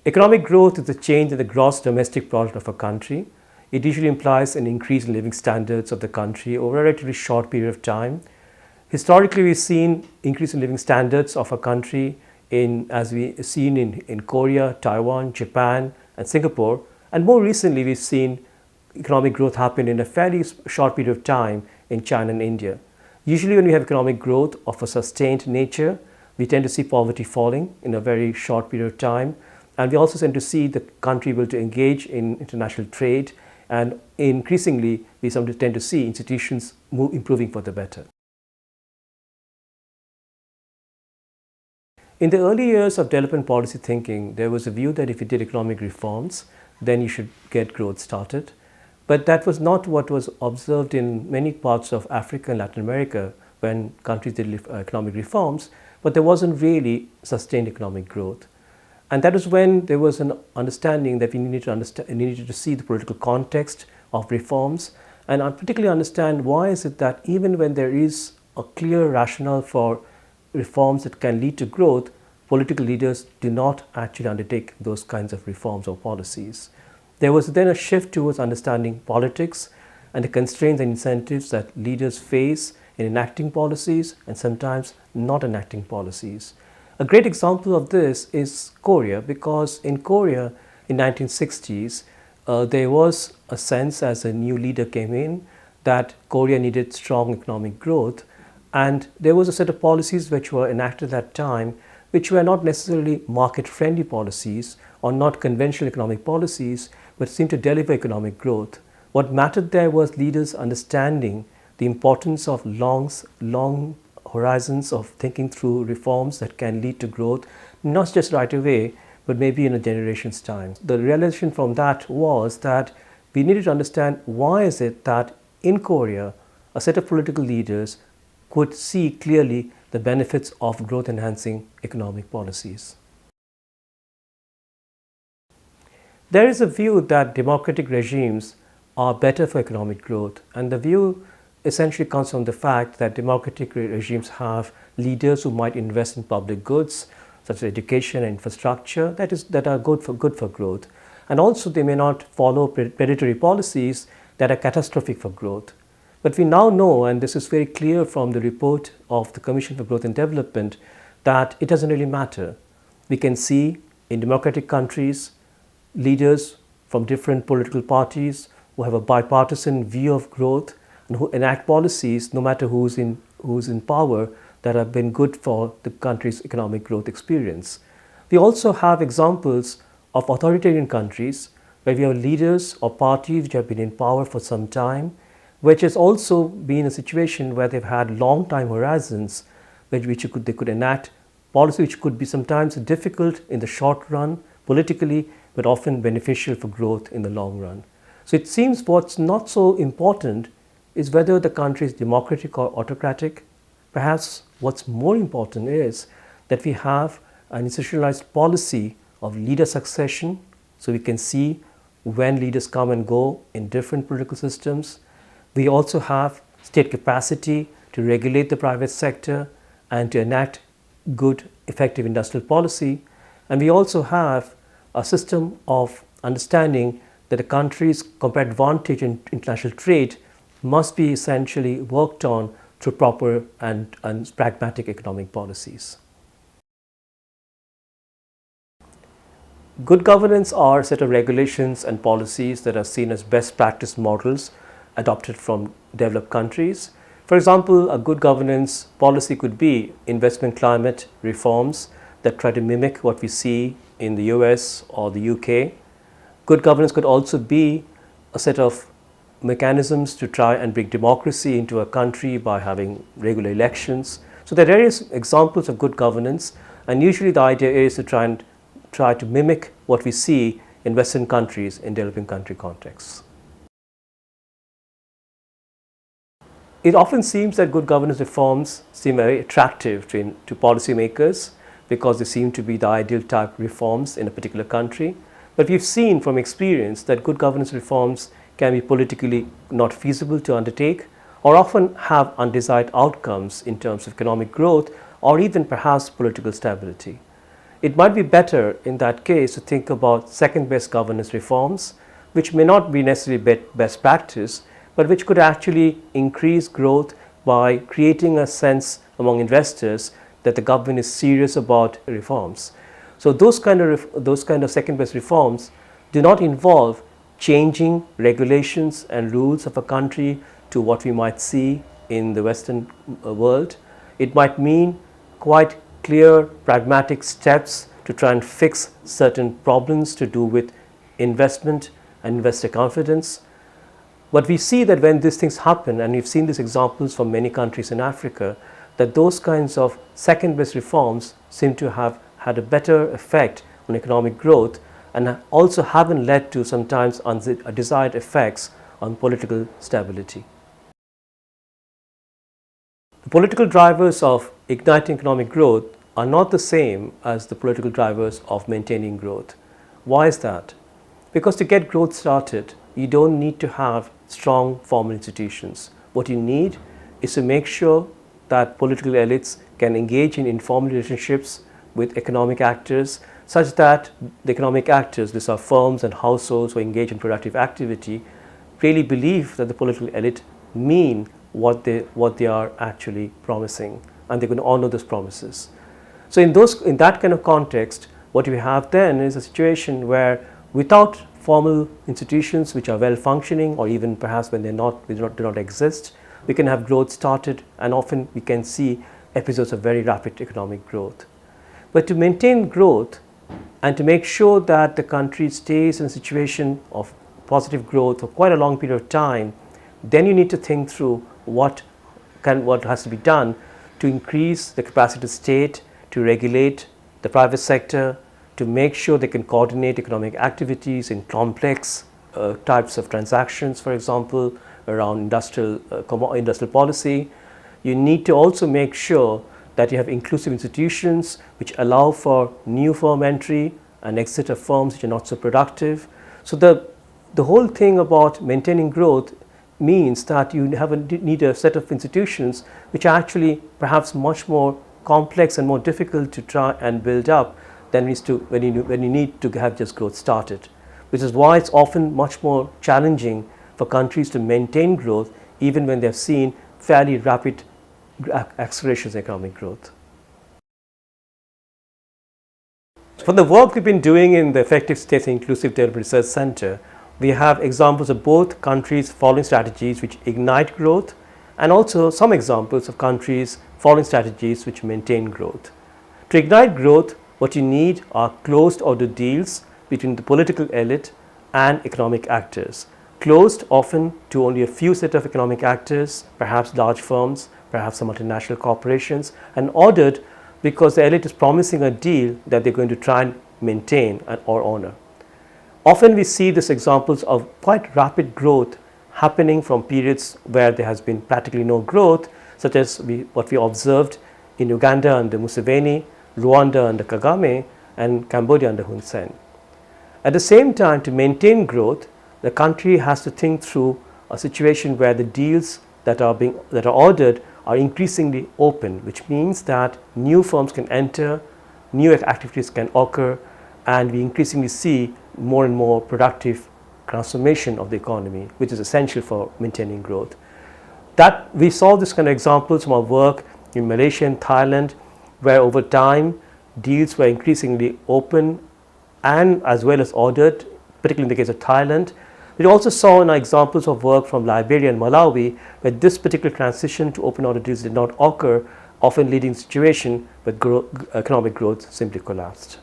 Economic growth is a change in the gross domestic product of a country. It usually implies an increase in living standards of the country over a relatively short period of time. Historically, we've seen increase in living standards of a country as we've seen in Korea, Taiwan, Japan, and Singapore. And more recently, we've seen economic growth happen in a fairly short period of time in China and India. Usually when we have economic growth of a sustained nature, we tend to see poverty falling in a very short period of time. And we also tend to see the country able to engage in international trade, and increasingly we sometimes tend to see institutions improving for the better. In the early years of development policy thinking, there was a view that if you did economic reforms, then you should get growth started. But that was not what was observed in many parts of Africa and Latin America when countries did economic reforms, but there wasn't really sustained economic growth. And that is when there was an understanding that we needed to see the political context of reforms and particularly understand why is it that even when there is a clear rationale for reforms that can lead to growth, political leaders do not actually undertake those kinds of reforms or policies. There was then a shift towards understanding politics and the constraints and incentives that leaders face in enacting policies and sometimes not enacting policies. A great example of this is Korea, because in Korea in 1960s, there was a sense as a new leader came in that Korea needed strong economic growth, and there was a set of policies which were enacted at that time which were not necessarily market-friendly policies or not conventional economic policies, but seemed to deliver economic growth. What mattered there was leaders understanding the importance of long horizons of thinking through reforms that can lead to growth, not just right away, but maybe in a generation's time. The realization from that was that we needed to understand why is it that in Korea, a set of political leaders could see clearly the benefits of growth-enhancing economic policies. There is a view that democratic regimes are better for economic growth, and the view essentially comes from the fact that democratic regimes have leaders who might invest in public goods such as education and infrastructure that are good for growth, and also they may not follow predatory policies that are catastrophic for growth. But we now know, and this is very clear from the report of the Commission for Growth and Development, that it doesn't really matter. We can see in democratic countries leaders from different political parties who have a bipartisan view of growth and who enact policies, no matter who's in power, that have been good for the country's economic growth experience. We also have examples of authoritarian countries where we have leaders or parties which have been in power for some time, which has also been a situation where they've had long time horizons they could enact policy which could be sometimes difficult in the short run politically, but often beneficial for growth in the long run. So it seems what's not so important is whether the country is democratic or autocratic. Perhaps what's more important is that we have an institutionalized policy of leader succession, so we can see when leaders come and go in different political systems. We also have state capacity to regulate the private sector and to enact good, effective industrial policy. And we also have a system of understanding that a country's comparative advantage in international trade must be essentially worked on through proper and pragmatic economic policies. Good governance are a set of regulations and policies that are seen as best practice models adopted from developed countries. For example, a good governance policy could be investment climate reforms that try to mimic what we see in the US or the UK. Good governance could also be a set of mechanisms to try and bring democracy into a country by having regular elections. So there are various examples of good governance, and usually the idea is to try to mimic what we see in Western countries in developing country contexts. It often seems that good governance reforms seem very attractive to policymakers because they seem to be the ideal type of reforms in a particular country. But we've seen from experience that good governance reforms can be politically not feasible to undertake, or often have undesired outcomes in terms of economic growth or even perhaps political stability. It might be better in that case to think about second-best governance reforms, which may not be necessarily best practice, but which could actually increase growth by creating a sense among investors that the government is serious about reforms. So those kind of second-best reforms do not involve changing regulations and rules of a country to what we might see in the Western world. It might mean quite clear, pragmatic steps to try and fix certain problems to do with investment and investor confidence. But we see that when these things happen, and we've seen these examples from many countries in Africa, that those kinds of second-best reforms seem to have had a better effect on economic growth and also haven't led to sometimes undesired effects on political stability. The political drivers of igniting economic growth are not the same as the political drivers of maintaining growth. Why is that? Because to get growth started, you don't need to have strong formal institutions. What you need is to make sure that political elites can engage in informal relationships with economic actors, such that the economic actors, these are firms and households who engage in productive activity, really believe that the political elite mean what they are actually promising, and they're going to honor those promises. So in that kind of context, what we have then is a situation where without formal institutions which are well functioning, or even perhaps when do not exist, we can have growth started, and often we can see episodes of very rapid economic growth. But to maintain growth and to make sure that the country stays in a situation of positive growth for quite a long period of time, then you need to think through what has to be done to increase the capacity of the state to regulate the private sector, to make sure they can coordinate economic activities in complex types of transactions, for example, around industrial policy. You need to also make sure that you have inclusive institutions which allow for new firm entry and exit of firms which are not so productive. So the whole thing about maintaining growth means that you need a set of institutions which are actually perhaps much more complex and more difficult to try and build up than when you need to have just growth started, which is why it's often much more challenging for countries to maintain growth even when they've seen fairly rapid accelerations in economic growth. From the work we've been doing in the Effective States and Inclusive Development Research Center, we have examples of both countries following strategies which ignite growth, and also some examples of countries following strategies which maintain growth. To ignite growth, what you need are closed order deals between the political elite and economic actors. Closed often to only a few set of economic actors, perhaps large firms, perhaps some multinational corporations, and ordered because the elite is promising a deal that they're going to try and maintain or honor. Often we see these examples of quite rapid growth happening from periods where there has been practically no growth, such as what we observed in Uganda under Museveni, Rwanda under Kagame, and Cambodia under Hun Sen. At the same time, to maintain growth, the country has to think through a situation where the deals that are ordered are increasingly open, which means that new firms can enter, new activities can occur, and we increasingly see more and more productive transformation of the economy, which is essential for maintaining growth. That we saw this kind of examples from our work in Malaysia and Thailand, where over time deals were increasingly open and as well as ordered, particularly in the case of Thailand. We also saw in our examples of work from Liberia and Malawi, where this particular transition to open order deals did not occur, often leading to a situation where economic growth simply collapsed.